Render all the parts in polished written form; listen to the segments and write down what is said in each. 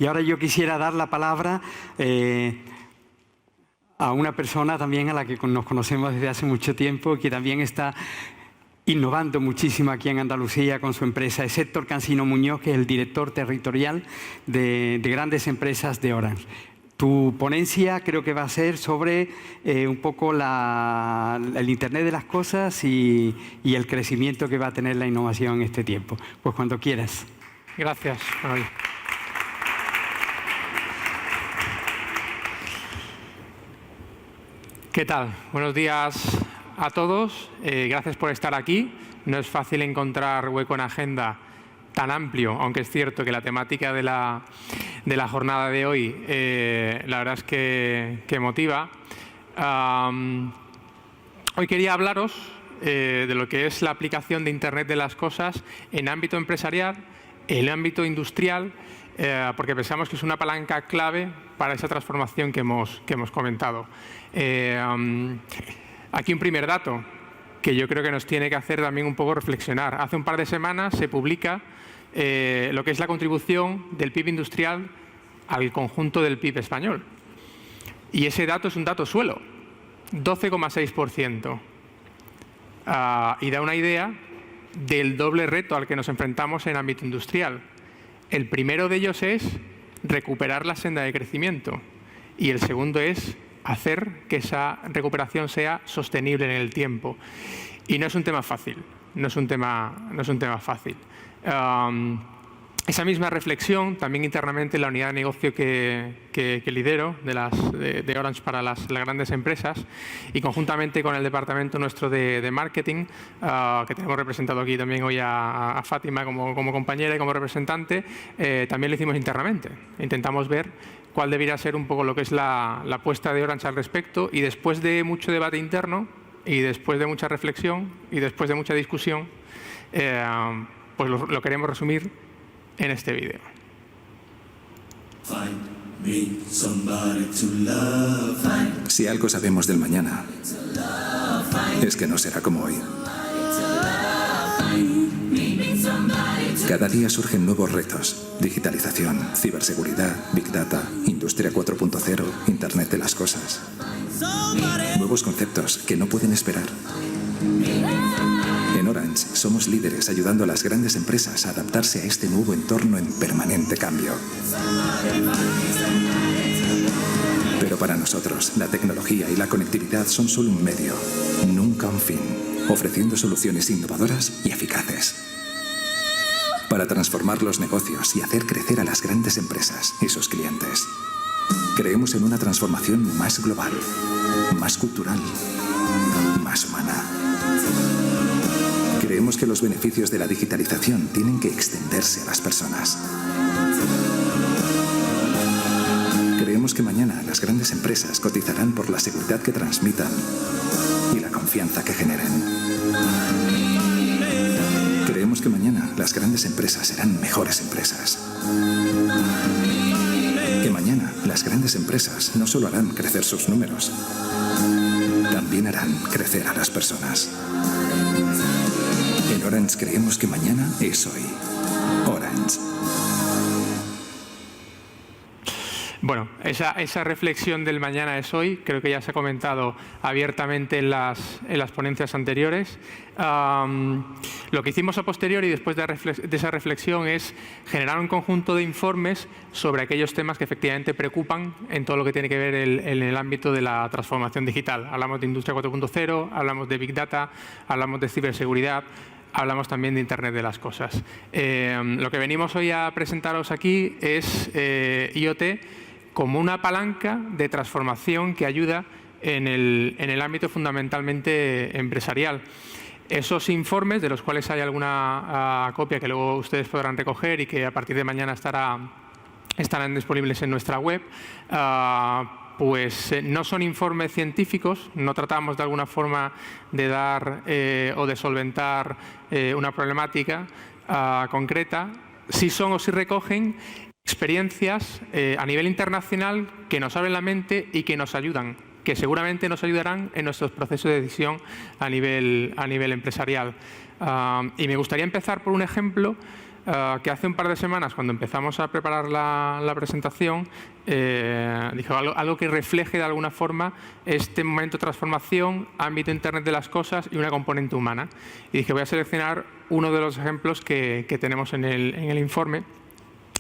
Y ahora yo quisiera dar la palabra a una persona también a la que nos conocemos desde hace mucho tiempo, que también está innovando muchísimo aquí en Andalucía con su empresa. Es Héctor Cansino Muñoz, que es el director territorial de grandes empresas de Orange. Tu ponencia creo que va a ser sobre un poco el Internet de las cosas y el crecimiento que va a tener la innovación en este tiempo. Pues cuando quieras. Gracias, Manuel. ¿Qué tal? Buenos días a todos. Gracias por estar aquí. No es fácil encontrar hueco en agenda tan amplio, aunque es cierto que la temática de la jornada de hoy, la verdad es que motiva. Hoy quería hablaros de lo que es la aplicación de Internet de las cosas en ámbito empresarial, en ámbito industrial, porque pensamos que es una palanca clave para esa transformación que hemos comentado. Aquí un primer dato que yo creo que nos tiene que hacer también un poco reflexionar. Hace un par de semanas se publica lo que es la contribución del PIB industrial al conjunto del PIB español. Y ese dato es un dato suelo, 12,6%. Y da una idea del doble reto al que nos enfrentamos en ámbito industrial. El primero de ellos es recuperar la senda de crecimiento y el segundo es hacer que esa recuperación sea sostenible en el tiempo. Y no es un tema fácil, no es un tema fácil. Esa misma reflexión también internamente en la unidad de negocio que lidero de Orange para las grandes empresas y conjuntamente con el departamento nuestro de marketing, que tenemos representado aquí también hoy a Fátima como compañera y como representante, también lo hicimos internamente. Intentamos ver cuál debería ser un poco lo que es la apuesta de Orange al respecto y después de mucho debate interno y después de mucha reflexión y después de mucha discusión, pues lo queremos resumir en este vídeo. Si algo sabemos del mañana, es que no será como hoy. Cada día surgen nuevos retos: digitalización, ciberseguridad, Big Data, Industria 4.0, Internet de las cosas. Nuevos conceptos que no pueden esperar. En Orange somos líderes ayudando a las grandes empresas a adaptarse a este nuevo entorno en permanente cambio. Pero para nosotros, la tecnología y la conectividad son solo un medio, nunca un fin, ofreciendo soluciones innovadoras y eficaces para transformar los negocios y hacer crecer a las grandes empresas y sus clientes. Creemos en una transformación más global, más cultural, más humana. Creemos que los beneficios de la digitalización tienen que extenderse a las personas. Creemos que mañana las grandes empresas cotizarán por la seguridad que transmitan y la confianza que generen. Creemos que mañana las grandes empresas serán mejores empresas. Que mañana las grandes empresas no solo harán crecer sus números, también harán crecer a las personas. En Orange creemos que mañana es hoy. Orange. Bueno, esa reflexión del mañana es hoy, creo que ya se ha comentado abiertamente en las ponencias anteriores. Lo que hicimos a posteriori, después de esa reflexión, es generar un conjunto de informes sobre aquellos temas que efectivamente preocupan en todo lo que tiene que ver en el ámbito de la transformación digital. Hablamos de Industria 4.0, hablamos de Big Data, hablamos de ciberseguridad, hablamos también de Internet de las cosas. Lo que venimos hoy a presentaros aquí es IoT como una palanca de transformación que ayuda en el ámbito fundamentalmente empresarial. Esos informes, de los cuales hay alguna copia que luego ustedes podrán recoger y que a partir de mañana estarán disponibles en nuestra web, pues no son informes científicos, no tratamos de alguna forma de dar o de solventar una problemática concreta, sí son o sí recogen experiencias a nivel internacional que nos abren la mente y que nos ayudan, que seguramente nos ayudarán en nuestros procesos de decisión a nivel empresarial. Y me gustaría empezar por un ejemplo que hace un par de semanas, cuando empezamos a preparar la presentación, dijo algo que refleje de alguna forma este momento de transformación, ámbito Internet de las cosas y una componente humana. Y dije, voy a seleccionar uno de los ejemplos que tenemos en el informe.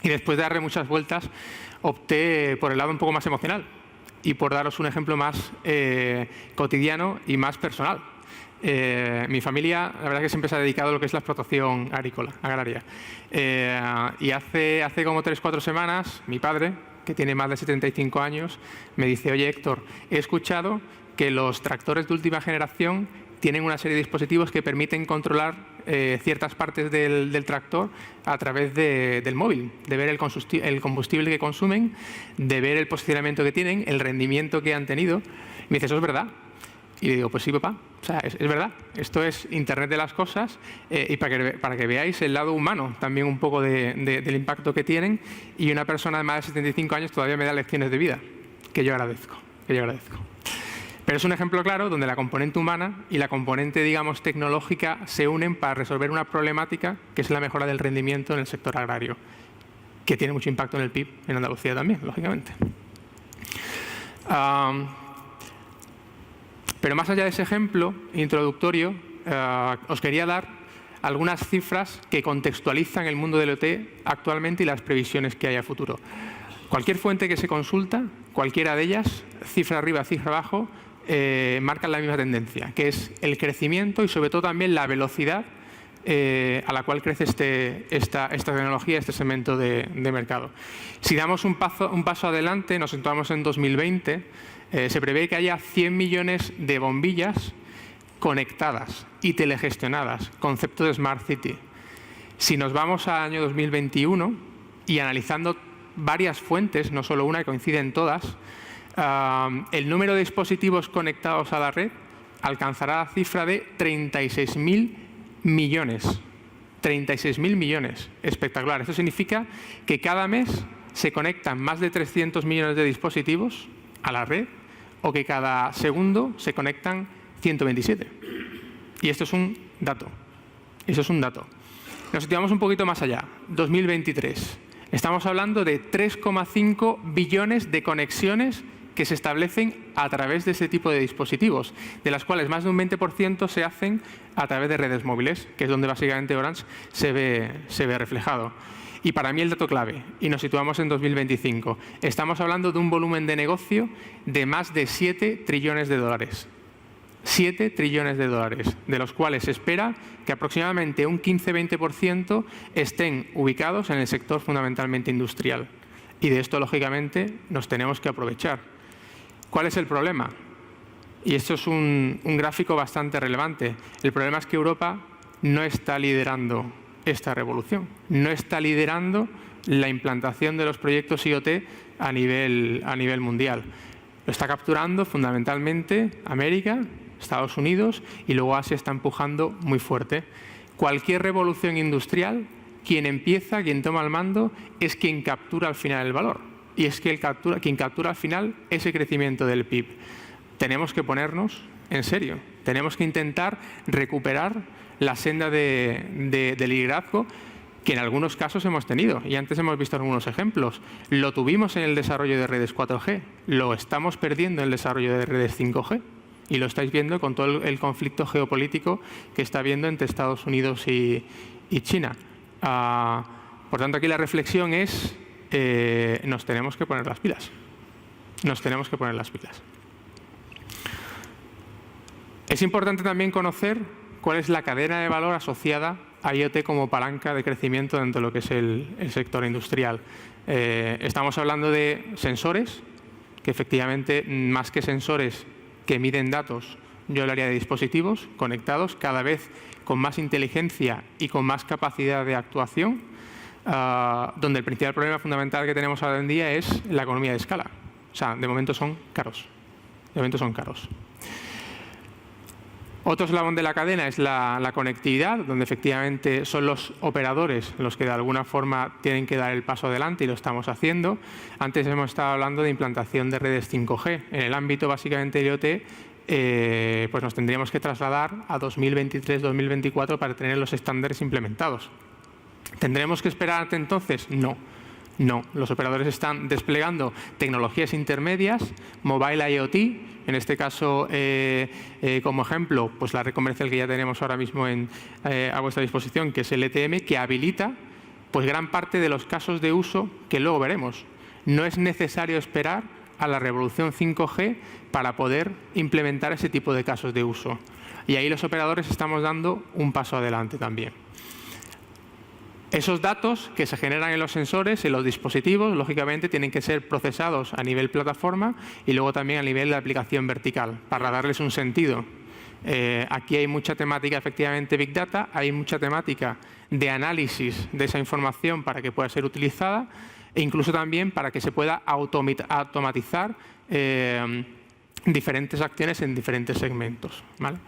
Y después de darle muchas vueltas, opté por el lado un poco más emocional y por daros un ejemplo más cotidiano y más personal. Mi familia, la verdad, que siempre se ha dedicado a lo que es la explotación agraria. Y hace como 3 o 4 semanas, mi padre, que tiene más de 75 años, me dice, oye, Héctor, he escuchado que los tractores de última generación tienen una serie de dispositivos que permiten controlar ciertas partes del tractor a través del móvil, de ver el combustible que consumen, de ver el posicionamiento que tienen, el rendimiento que han tenido. Me dice, ¿eso es verdad? Y le digo, pues sí, papá, o sea, es verdad. Esto es Internet de las cosas y para que veáis el lado humano también un poco del impacto que tienen. Y una persona de más de 75 años todavía me da lecciones de vida, que yo agradezco. Pero es un ejemplo claro donde la componente humana y la componente, digamos, tecnológica se unen para resolver una problemática que es la mejora del rendimiento en el sector agrario, que tiene mucho impacto en el PIB en Andalucía también, lógicamente. Pero más allá de ese ejemplo introductorio, os quería dar algunas cifras que contextualizan el mundo del IoT actualmente y las previsiones que hay a futuro. Cualquier fuente que se consulta, cualquiera de ellas, cifra arriba, cifra abajo, marcan la misma tendencia, que es el crecimiento y sobre todo también la velocidad a la cual crece esta tecnología, este segmento de mercado. Si damos un paso adelante, nos situamos en 2020, se prevé que haya 100 millones de bombillas conectadas y telegestionadas, concepto de Smart City. Si nos vamos al año 2021 y analizando varias fuentes, no solo una, que coinciden todas, el número de dispositivos conectados a la red alcanzará la cifra de 36.000 millones. 36.000 millones. Espectacular. Esto significa que cada mes se conectan más de 300 millones de dispositivos a la red o que cada segundo se conectan 127. Y esto es un dato. Eso es un dato. Nos situamos un poquito más allá. 2023. Estamos hablando de 3,5 billones de conexiones que se establecen a través de este tipo de dispositivos, de las cuales más de un 20% se hacen a través de redes móviles, que es donde básicamente Orange se ve reflejado. Y para mí el dato clave, y nos situamos en 2025, estamos hablando de un volumen de negocio de más de 7 trillones de dólares. 7 trillones de dólares, de los cuales se espera que aproximadamente un 15-20% estén ubicados en el sector fundamentalmente industrial. Y de esto, lógicamente, nos tenemos que aprovechar. ¿Cuál es el problema? Y esto es un gráfico bastante relevante. El problema es que Europa no está liderando esta revolución, no está liderando la implantación de los proyectos IoT a nivel mundial. Lo está capturando fundamentalmente América, Estados Unidos, y luego Asia está empujando muy fuerte. Cualquier revolución industrial, quien empieza, quien toma el mando, es quien captura al final el valor. Y es que quien captura al final ese crecimiento del PIB. Tenemos que ponernos en serio. Tenemos que intentar recuperar la senda de liderazgo que en algunos casos hemos tenido. Y antes hemos visto algunos ejemplos. Lo tuvimos en el desarrollo de redes 4G. Lo estamos perdiendo en el desarrollo de redes 5G. Y lo estáis viendo con todo el conflicto geopolítico que está habiendo entre Estados Unidos y China. Por tanto, aquí la reflexión es nos tenemos que poner las pilas. Nos tenemos que poner las pilas. Es importante también conocer cuál es la cadena de valor asociada a IoT como palanca de crecimiento dentro de lo que es el sector industrial. Estamos hablando de sensores, que efectivamente, más que sensores que miden datos, yo hablaría de dispositivos conectados, cada vez con más inteligencia y con más capacidad de actuación, donde el principal problema fundamental que tenemos ahora en día es la economía de escala. O sea, de momento son caros. Otro eslabón de la cadena es la conectividad, donde efectivamente son los operadores los que de alguna forma tienen que dar el paso adelante y lo estamos haciendo. Antes hemos estado hablando de implantación de redes 5G. En el ámbito básicamente de IoT, pues nos tendríamos que trasladar a 2023-2024 para tener los estándares implementados. ¿Tendremos que esperar hasta entonces? No. No, los operadores están desplegando tecnologías intermedias, mobile IoT, en este caso, como ejemplo, pues la red comercial que ya tenemos ahora mismo a vuestra disposición, que es el ETM, que habilita pues gran parte de los casos de uso que luego veremos. No es necesario esperar a la revolución 5G para poder implementar ese tipo de casos de uso. Y ahí los operadores estamos dando un paso adelante también. Esos datos que se generan en los sensores, en los dispositivos, lógicamente tienen que ser procesados a nivel plataforma y luego también a nivel de aplicación vertical, para darles un sentido. Aquí hay mucha temática, efectivamente, Big Data, hay mucha temática de análisis de esa información para que pueda ser utilizada e incluso también para que se pueda automatizar diferentes acciones en diferentes segmentos, ¿vale?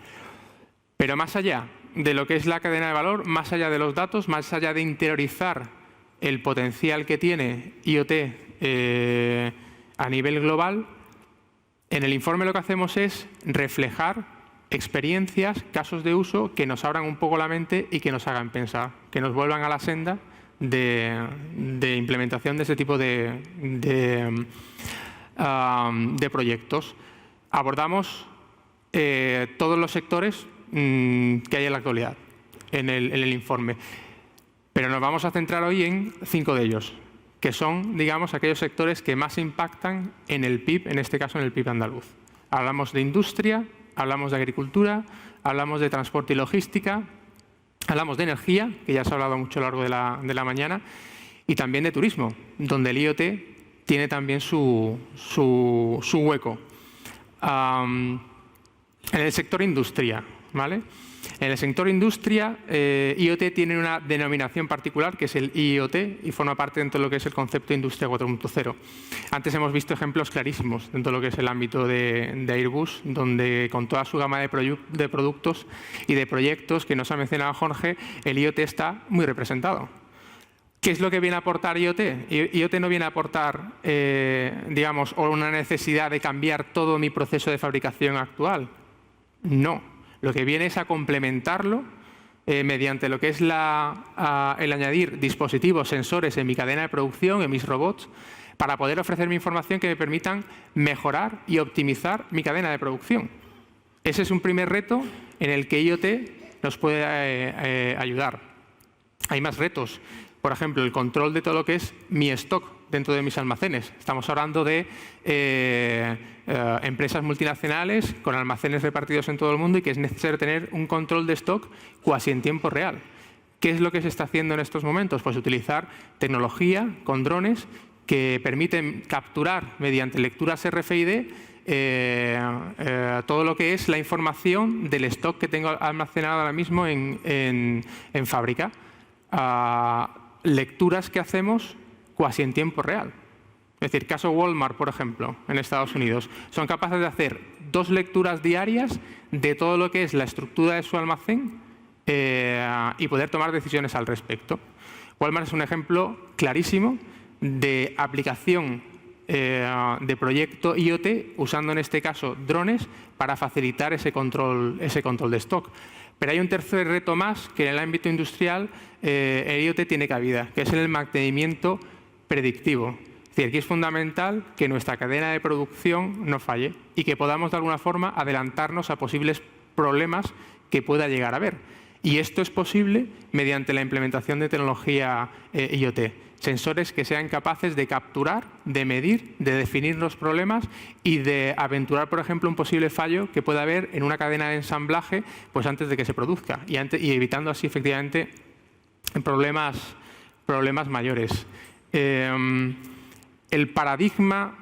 Pero más allá de lo que es la cadena de valor, más allá de los datos, más allá de interiorizar el potencial que tiene IoT a nivel global, en el informe lo que hacemos es reflejar experiencias, casos de uso que nos abran un poco la mente y que nos hagan pensar, que nos vuelvan a la senda de implementación de ese tipo de proyectos. Abordamos todos los sectores que hay en la actualidad en el informe. Pero nos vamos a centrar hoy en 5 de ellos, que son, digamos, aquellos sectores que más impactan en el PIB, en este caso en el PIB andaluz. Hablamos de industria, hablamos de agricultura, hablamos de transporte y logística, hablamos de energía, que ya se ha hablado mucho a lo largo de la mañana, y también de turismo, donde el IoT tiene también su hueco. En el sector industria, ¿vale? En el sector industria, IoT tiene una denominación particular, que es el IoT, y forma parte dentro de lo que es el concepto de Industria 4.0. Antes hemos visto ejemplos clarísimos dentro de lo que es el ámbito de Airbus, donde con toda su gama de productos y de proyectos que nos ha mencionado Jorge, el IoT está muy representado. ¿Qué es lo que viene a aportar IoT? IoT no viene a aportar, digamos, una necesidad de cambiar todo mi proceso de fabricación actual. No. Lo que viene es a complementarlo mediante lo que es el añadir dispositivos, sensores en mi cadena de producción, en mis robots, para poder ofrecerme información que me permitan mejorar y optimizar mi cadena de producción. Ese es un primer reto en el que IoT nos puede ayudar. Hay más retos. Por ejemplo, el control de todo lo que es mi stock dentro de mis almacenes. Estamos hablando de empresas multinacionales con almacenes repartidos en todo el mundo y que es necesario tener un control de stock cuasi en tiempo real. ¿Qué es lo que se está haciendo en estos momentos? Pues utilizar tecnología con drones que permiten capturar mediante lecturas RFID todo lo que es la información del stock que tengo almacenado ahora mismo en fábrica. Lecturas que hacemos cuasi en tiempo real. Es decir, caso Walmart, por ejemplo, en Estados Unidos, son capaces de hacer 2 lecturas diarias de todo lo que es la estructura de su almacén y poder tomar decisiones al respecto. Walmart es un ejemplo clarísimo de aplicación de proyecto IoT, usando en este caso drones para facilitar ese control de stock. Pero hay un tercer reto más que en el ámbito industrial el IoT tiene cabida, que es el mantenimiento predictivo. Es decir, aquí es fundamental que nuestra cadena de producción no falle y que podamos de alguna forma adelantarnos a posibles problemas que pueda llegar a haber. Y esto es posible mediante la implementación de tecnología IoT. Sensores que sean capaces de capturar, de medir, de definir los problemas y de aventurar, por ejemplo, un posible fallo que pueda haber en una cadena de ensamblaje pues antes de que se produzca y evitando así efectivamente problemas mayores. El paradigma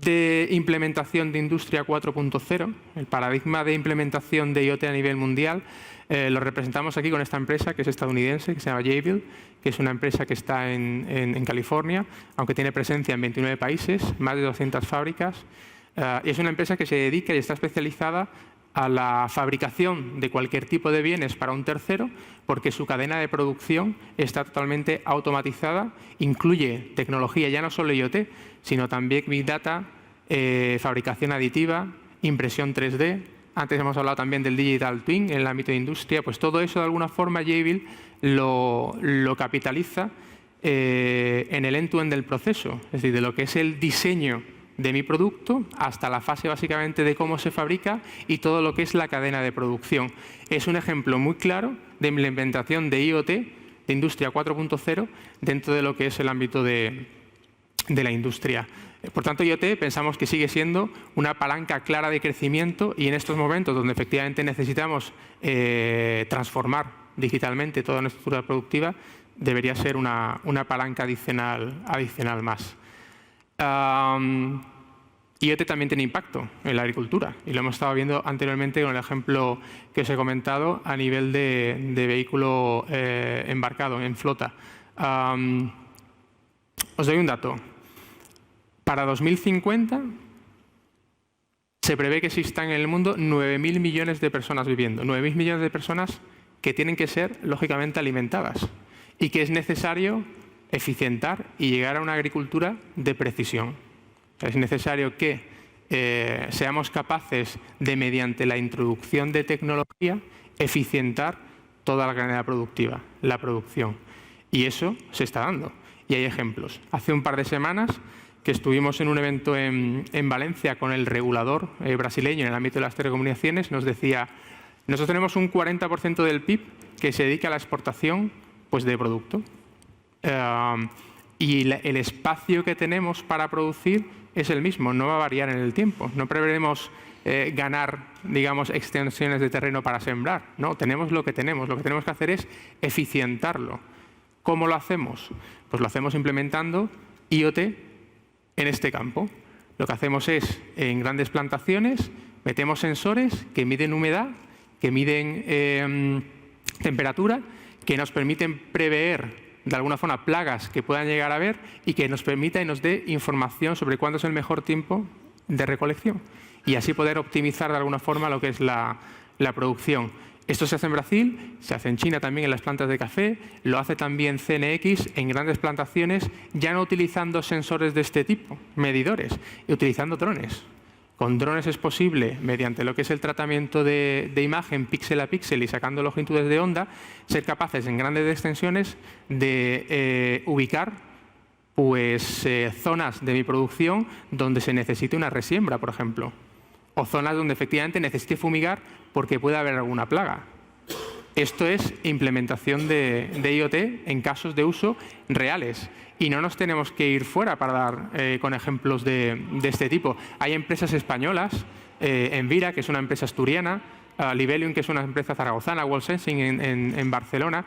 de implementación de Industria 4.0, el paradigma de implementación de IoT a nivel mundial, lo representamos aquí con esta empresa que es estadounidense, que se llama Jabil, que es una empresa que está en California, aunque tiene presencia en 29 países, más de 200 fábricas. Y es una empresa que se dedica y está especializada a la fabricación de cualquier tipo de bienes para un tercero, porque su cadena de producción está totalmente automatizada, incluye tecnología ya no solo IoT, sino también Big Data, fabricación aditiva, impresión 3D, Antes hemos hablado también del Digital Twin en el ámbito de industria. Pues todo eso, de alguna forma, Jabil lo capitaliza en el end-to-end del proceso. Es decir, de lo que es el diseño de mi producto hasta la fase básicamente de cómo se fabrica y todo lo que es la cadena de producción. Es un ejemplo muy claro de implementación de IoT, de Industria 4.0, dentro de lo que es el ámbito de la industria. Por tanto, IoT pensamos que sigue siendo una palanca clara de crecimiento y en estos momentos donde efectivamente necesitamos transformar digitalmente toda nuestra estructura productiva, debería ser una palanca adicional más. IoT también tiene impacto en la agricultura y lo hemos estado viendo anteriormente con el ejemplo que os he comentado a nivel de vehículo embarcado en flota. Os doy un dato. Para 2050 se prevé que existan en el mundo 9.000 millones de personas viviendo. 9.000 millones de personas que tienen que ser, lógicamente, alimentadas y que es necesario eficientar y llegar a una agricultura de precisión. Es necesario que seamos capaces de, mediante la introducción de tecnología, eficientar toda la cadena productiva, la producción. Y eso se está dando. Y hay ejemplos. Hace un par de semanas que estuvimos en un evento en Valencia con el regulador brasileño en el ámbito de las telecomunicaciones, nos decía, nosotros tenemos un 40% del PIB que se dedica a la exportación pues, de producto. Y el espacio que tenemos para producir es el mismo, no va a variar en el tiempo. No preveremos ganar, digamos, extensiones de terreno para sembrar. No, tenemos lo que tenemos. Lo que tenemos que hacer es eficientarlo. ¿Cómo lo hacemos? Pues lo hacemos implementando IoT en este campo. Lo que hacemos es, en grandes plantaciones, metemos sensores que miden humedad, que miden temperatura, que nos permiten prever de alguna forma plagas que puedan llegar a haber y que nos permita y nos dé información sobre cuándo es el mejor tiempo de recolección y así poder optimizar de alguna forma lo que es la producción. Esto se hace en Brasil, se hace en China también en las plantas de café, lo hace también CNX en grandes plantaciones, ya no utilizando sensores de este tipo, medidores, y utilizando drones. Con drones es posible, mediante lo que es el tratamiento de imagen píxel a píxel y sacando longitudes de onda, ser capaces en grandes extensiones de ubicar pues, zonas de mi producción donde se necesite una resiembra, por ejemplo, o zonas donde efectivamente necesite fumigar porque puede haber alguna plaga. Esto es implementación de IoT en casos de uso reales. Y no nos tenemos que ir fuera para dar con ejemplos de este tipo. Hay empresas españolas, Envira, que es una empresa asturiana, Libelium, que es una empresa zaragozana, World Sensing en Barcelona,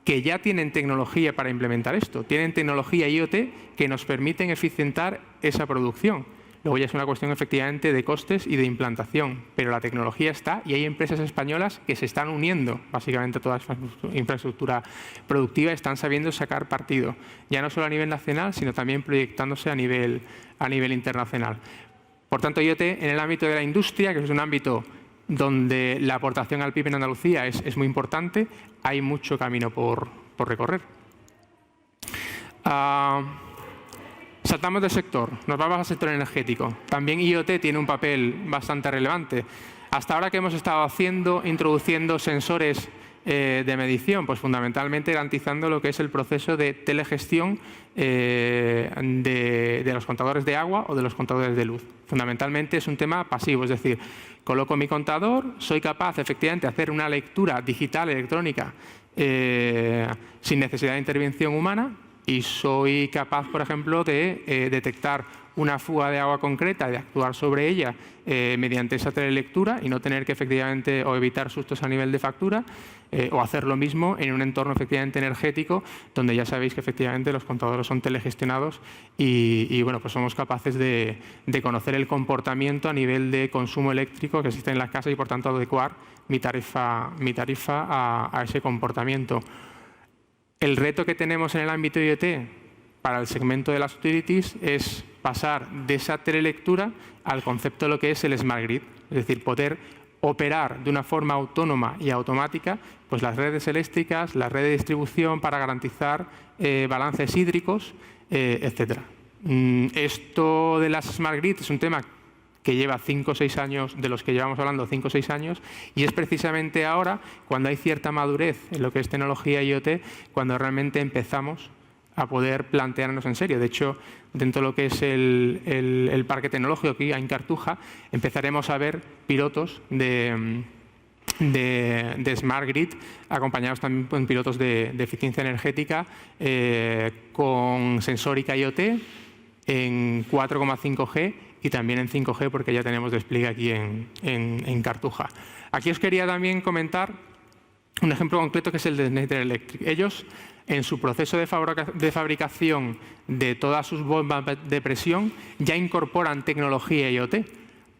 que ya tienen tecnología para implementar esto. Tienen tecnología IoT que nos permiten eficientar esa producción. Luego ya es una cuestión efectivamente de costes y de implantación, pero la tecnología está y hay empresas españolas que se están uniendo básicamente a toda esa infraestructura productiva y están sabiendo sacar partido, ya no solo a nivel nacional, sino también proyectándose a nivel internacional. Por tanto, IoT en el ámbito de la industria, que es un ámbito donde la aportación al PIB en Andalucía es muy importante, hay mucho camino por recorrer. Saltamos del sector, nos vamos al sector energético. También IoT tiene un papel bastante relevante. Hasta ahora, ¿qué hemos estado haciendo? Introduciendo sensores de medición, pues fundamentalmente garantizando lo que es el proceso de telegestión de los contadores de agua o de los contadores de luz. Fundamentalmente es un tema pasivo, es decir, coloco mi contador, soy capaz efectivamente de hacer una lectura digital electrónica sin necesidad de intervención humana, y soy capaz, por ejemplo, de detectar una fuga de agua concreta y de actuar sobre ella mediante esa telelectura y no tener que efectivamente o evitar sustos a nivel de factura o hacer lo mismo en un entorno efectivamente energético donde ya sabéis que efectivamente los contadores son telegestionados y bueno, pues somos capaces de conocer el comportamiento a nivel de consumo eléctrico que existe en las casas y por tanto adecuar mi tarifa a ese comportamiento. El reto que tenemos en el ámbito IoT para el segmento de las utilities es pasar de esa telelectura al concepto de lo que es el Smart Grid, es decir, poder operar de una forma autónoma y automática pues las redes eléctricas, la red de distribución para garantizar balances hídricos, etc. Esto de las Smart Grid es un tema que lleva 5 o 6 años, de los que llevamos hablando 5 o 6 años, y es precisamente ahora, cuando hay cierta madurez en lo que es tecnología IoT, cuando realmente empezamos a poder plantearnos en serio. De hecho, dentro de lo que es el parque tecnológico aquí en Cartuja, empezaremos a ver pilotos de Smart Grid, acompañados también con pilotos de eficiencia energética, con sensórica IoT, en 4,5G y también en 5G, porque ya tenemos despliegue aquí en Cartuja. Aquí os quería también comentar un ejemplo concreto que es el de Schneider Electric. Ellos, en su proceso de fabricación de todas sus bombas de presión, ya incorporan tecnología IoT.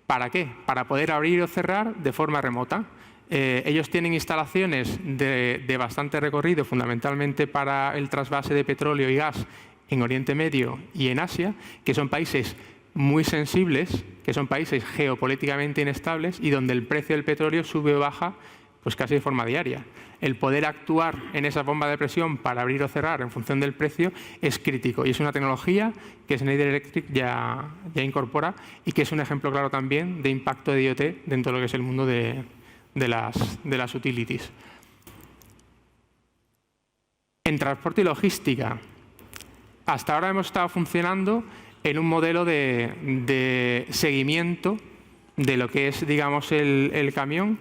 ¿Para qué? Para poder abrir o cerrar de forma remota. Ellos tienen instalaciones de bastante recorrido, fundamentalmente para el trasvase de petróleo y gas en Oriente Medio y en Asia, que son países muy sensibles, que son países geopolíticamente inestables y donde el precio del petróleo sube o baja pues casi de forma diaria. El poder actuar en esa bomba de presión para abrir o cerrar en función del precio es crítico y es una tecnología que Schneider Electric ya incorpora y que es un ejemplo claro también de impacto de IoT dentro de lo que es el mundo de las utilities. En transporte y logística, hasta ahora hemos estado funcionando en un modelo de seguimiento de lo que es, digamos, el camión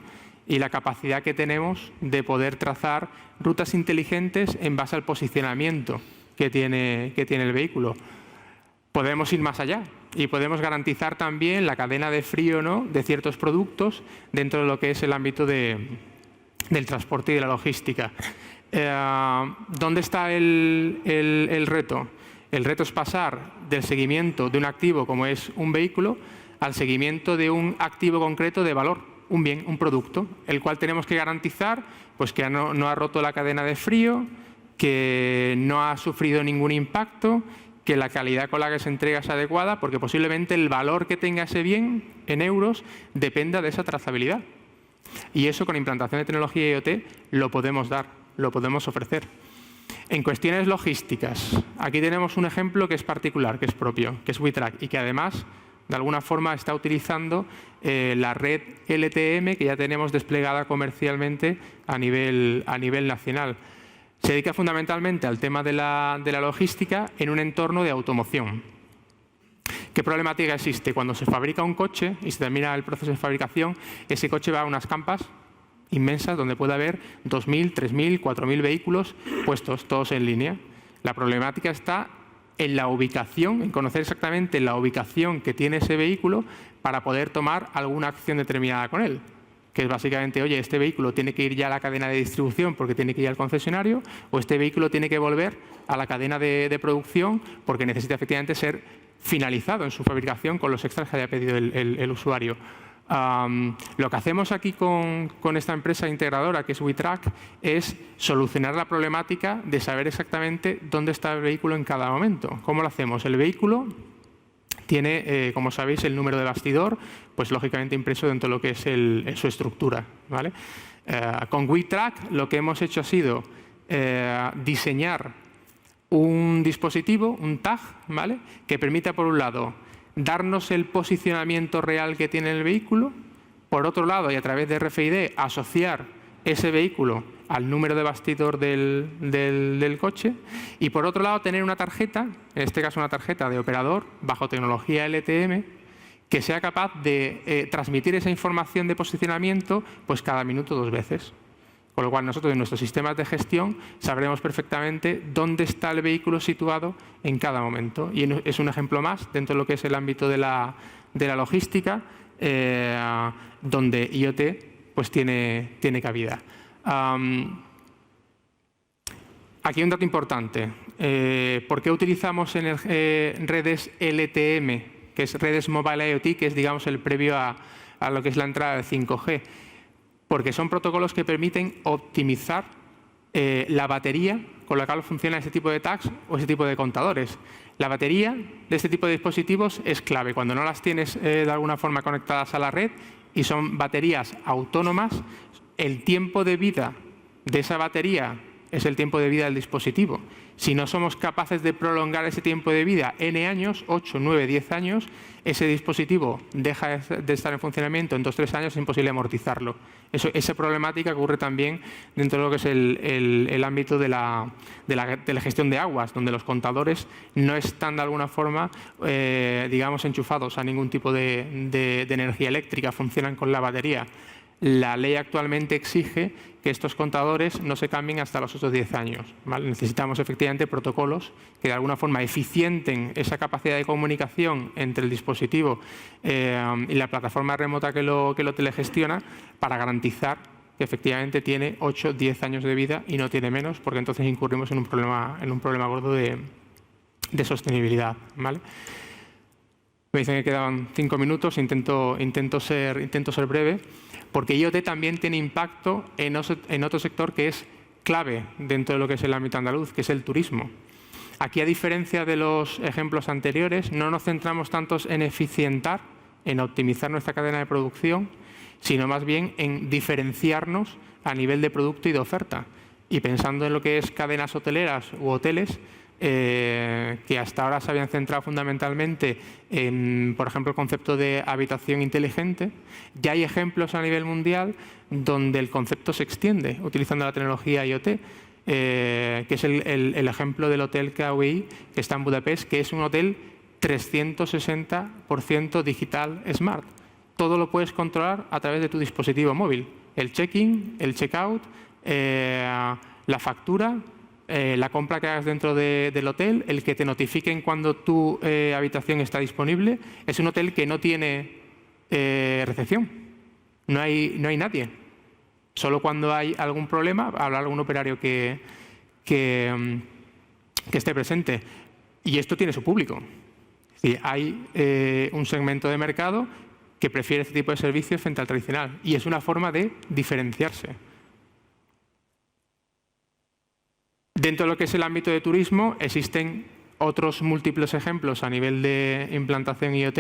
y la capacidad que tenemos de poder trazar rutas inteligentes en base al posicionamiento que tiene el vehículo. Podemos ir más allá y podemos garantizar también la cadena de frío, ¿no?, de ciertos productos dentro de lo que es el ámbito del transporte y de la logística. ¿Dónde está el reto? El reto es pasar del seguimiento de un activo como es un vehículo al seguimiento de un activo concreto de valor, un bien, un producto, el cual tenemos que garantizar pues, que no ha roto la cadena de frío, que no ha sufrido ningún impacto, que la calidad con la que se entrega es adecuada, porque posiblemente el valor que tenga ese bien en euros dependa de esa trazabilidad. Y eso con implantación de tecnología IoT lo podemos dar, lo podemos ofrecer. En cuestiones logísticas, aquí tenemos un ejemplo que es particular, que es propio, que es WeTrack y que además de alguna forma está utilizando la red LTE-M que ya tenemos desplegada comercialmente a nivel nacional. Se dedica fundamentalmente al tema de la logística en un entorno de automoción. ¿Qué problemática existe? Cuando se fabrica un coche y se termina el proceso de fabricación, ese coche va a unas campas inmensas donde puede haber 2.000, 3.000, 4.000 vehículos puestos, todos en línea. La problemática está en la ubicación, en conocer exactamente la ubicación que tiene ese vehículo para poder tomar alguna acción determinada con él. Que es básicamente, oye, este vehículo tiene que ir ya a la cadena de distribución porque tiene que ir al concesionario, o este vehículo tiene que volver a la cadena de producción porque necesita efectivamente ser finalizado en su fabricación con los extras que haya pedido el usuario. Lo que hacemos aquí con esta empresa integradora que es WeTrack es solucionar la problemática de saber exactamente dónde está el vehículo en cada momento. ¿Cómo lo hacemos? El vehículo tiene, como sabéis, el número de bastidor, pues lógicamente impreso dentro de lo que es su estructura, ¿vale? Con WeTrack lo que hemos hecho ha sido diseñar un dispositivo, un tag, ¿vale?, que permita, por un lado, darnos el posicionamiento real que tiene el vehículo, por otro lado, y a través de RFID, asociar ese vehículo al número de bastidor del coche, y por otro lado, tener una tarjeta, en este caso una tarjeta de operador, bajo tecnología LTE-M, que sea capaz de transmitir esa información de posicionamiento pues cada minuto 2 veces. Con lo cual nosotros en nuestros sistemas de gestión sabremos perfectamente dónde está el vehículo situado en cada momento. Y es un ejemplo más dentro de lo que es el ámbito de la logística, donde IoT pues, tiene cabida. Aquí un dato importante. ¿Por qué utilizamos redes LTE-M, que es redes Mobile IoT, que es digamos, el previo a lo que es la entrada de 5G? Porque son protocolos que permiten optimizar la batería con la cual funciona este tipo de tags o este tipo de contadores. La batería de este tipo de dispositivos es clave. Cuando no las tienes de alguna forma conectadas a la red y son baterías autónomas, el tiempo de vida de esa batería es el tiempo de vida del dispositivo. Si no somos capaces de prolongar ese tiempo de vida N años, 8, 9, 10 años, ese dispositivo deja de estar en funcionamiento en 2 o 3 años, es imposible amortizarlo. Esa problemática ocurre también dentro de lo que es el ámbito de la gestión de aguas, donde los contadores no están de alguna forma, digamos, enchufados a ningún tipo de energía eléctrica, funcionan con la batería. La ley actualmente exige que estos contadores no se cambien hasta los 8 o 10 años, ¿vale? Necesitamos efectivamente protocolos que de alguna forma eficienten esa capacidad de comunicación entre el dispositivo y la plataforma remota que lo telegestiona para garantizar que efectivamente tiene 8 o 10 años de vida y no tiene menos, porque entonces incurrimos en un problema gordo de sostenibilidad, ¿vale? Me dicen que quedaban 5 minutos, intento ser breve, porque IoT también tiene impacto en otro sector que es clave dentro de lo que es el ámbito andaluz, que es el turismo. Aquí, a diferencia de los ejemplos anteriores, no nos centramos tanto en eficientar, en optimizar nuestra cadena de producción, sino más bien en diferenciarnos a nivel de producto y de oferta. Y pensando en lo que es cadenas hoteleras u hoteles, que hasta ahora se habían centrado fundamentalmente en, por ejemplo, el concepto de habitación inteligente, ya hay ejemplos a nivel mundial donde el concepto se extiende utilizando la tecnología IoT, que es el ejemplo del Hotel KWI, que está en Budapest, que es un hotel 360% digital smart. Todo lo puedes controlar a través de tu dispositivo móvil. El check-in, el check-out, la factura, la compra que hagas dentro del hotel, el que te notifiquen cuando tu habitación está disponible. Es un hotel que no tiene recepción, no hay nadie. Solo cuando hay algún problema habrá algún operario que esté presente. Y esto tiene su público. Es decir, hay un segmento de mercado que prefiere este tipo de servicios frente al tradicional. Y es una forma de diferenciarse. Dentro de lo que es el ámbito de turismo, existen otros múltiples ejemplos a nivel de implantación IoT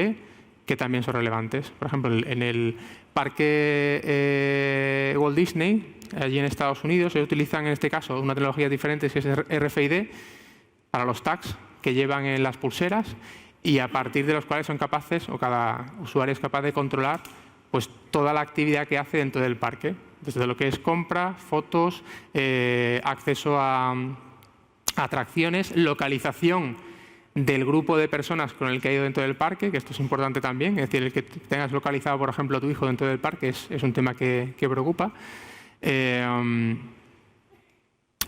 que también son relevantes. Por ejemplo, en el parque Walt Disney, allí en Estados Unidos, se utilizan en este caso una tecnología diferente, que es RFID, para los tags que llevan en las pulseras y a partir de los cuales son capaces, o cada usuario es capaz de controlar pues, toda la actividad que hace dentro del parque. Desde lo que es compra, fotos, acceso a atracciones, localización del grupo de personas con el que ha ido dentro del parque, que esto es importante también, es decir, el que tengas localizado, por ejemplo, a tu hijo dentro del parque es un tema que preocupa.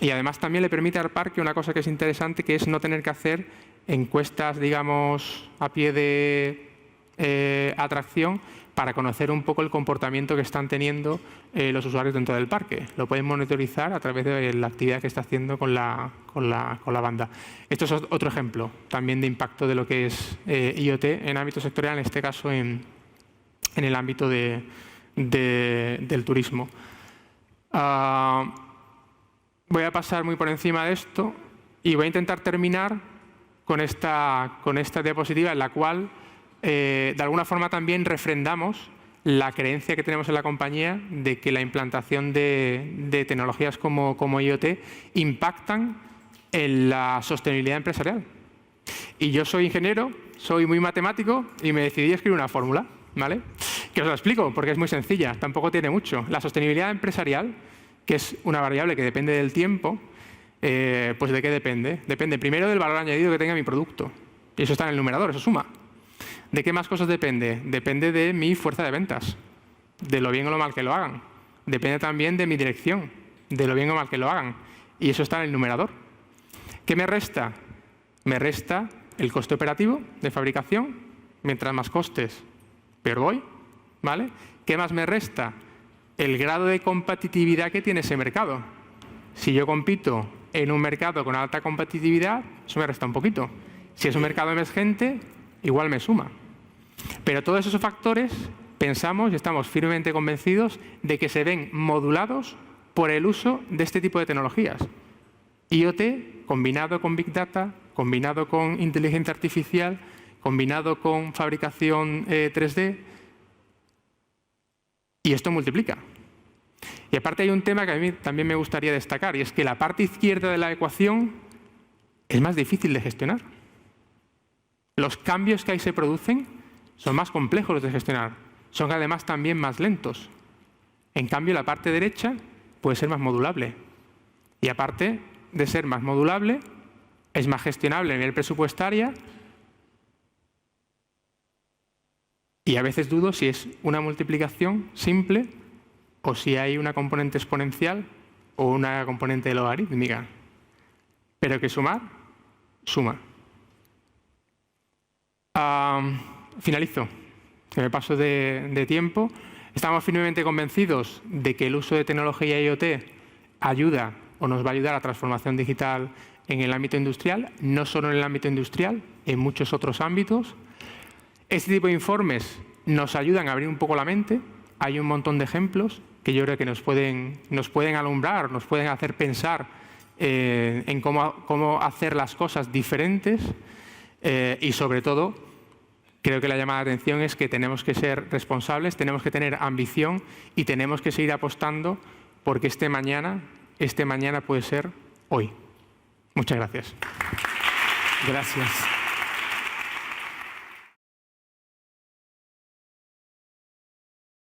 Y además también le permite al parque una cosa que es interesante, que es no tener que hacer encuestas, digamos, a pie de atracción, para conocer un poco el comportamiento que están teniendo los usuarios dentro del parque. Lo pueden monitorizar a través de la actividad que está haciendo con la banda. Esto es otro ejemplo también de impacto de lo que es IoT en ámbito sectorial, en este caso en el ámbito del turismo. Voy a pasar muy por encima de esto y voy a intentar terminar con esta diapositiva en la cual de alguna forma también refrendamos la creencia que tenemos en la compañía de que la implantación de tecnologías como IoT impactan en la sostenibilidad empresarial. Y yo soy ingeniero, soy muy matemático y me decidí a escribir una fórmula, ¿vale? Que os la explico porque es muy sencilla, tampoco tiene mucho. La sostenibilidad empresarial, que es una variable que depende del tiempo, pues ¿de qué depende? Depende primero del valor añadido que tenga mi producto. Y eso está en el numerador, eso suma. ¿De qué más cosas depende? Depende de mi fuerza de ventas, de lo bien o lo mal que lo hagan. Depende también de mi dirección, de lo bien o mal que lo hagan. Y eso está en el numerador. ¿Qué me resta? Me resta el coste operativo de fabricación. Mientras más costes, peor voy, ¿vale? ¿Qué más me resta? El grado de competitividad que tiene ese mercado. Si yo compito en un mercado con alta competitividad, eso me resta un poquito. Si es un mercado emergente, igual me suma. Pero todos esos factores pensamos y estamos firmemente convencidos de que se ven modulados por el uso de este tipo de tecnologías. IoT combinado con Big Data, combinado con inteligencia artificial, combinado con fabricación 3D, y esto multiplica. Y aparte hay un tema que a mí también me gustaría destacar, y es que la parte izquierda de la ecuación es más difícil de gestionar. Los cambios que ahí se producen son más complejos de gestionar, son además también más lentos. En cambio, la parte derecha puede ser más modulable. Y aparte de ser más modulable, es más gestionable a nivel presupuestaria. Y a veces dudo si es una multiplicación simple o si hay una componente exponencial o una componente logarítmica. Pero que sumar, suma. Finalizo, que me paso de tiempo. Estamos firmemente convencidos de que el uso de tecnología IoT ayuda o nos va a ayudar a la transformación digital en el ámbito industrial, no solo en el ámbito industrial, en muchos otros ámbitos. Este tipo de informes nos ayudan a abrir un poco la mente. Hay un montón de ejemplos que yo creo que nos pueden alumbrar, nos pueden hacer pensar en cómo hacer las cosas diferentes y, sobre todo, creo que la llamada de atención es que tenemos que ser responsables, tenemos que tener ambición y tenemos que seguir apostando porque este mañana puede ser hoy. Muchas gracias. Gracias.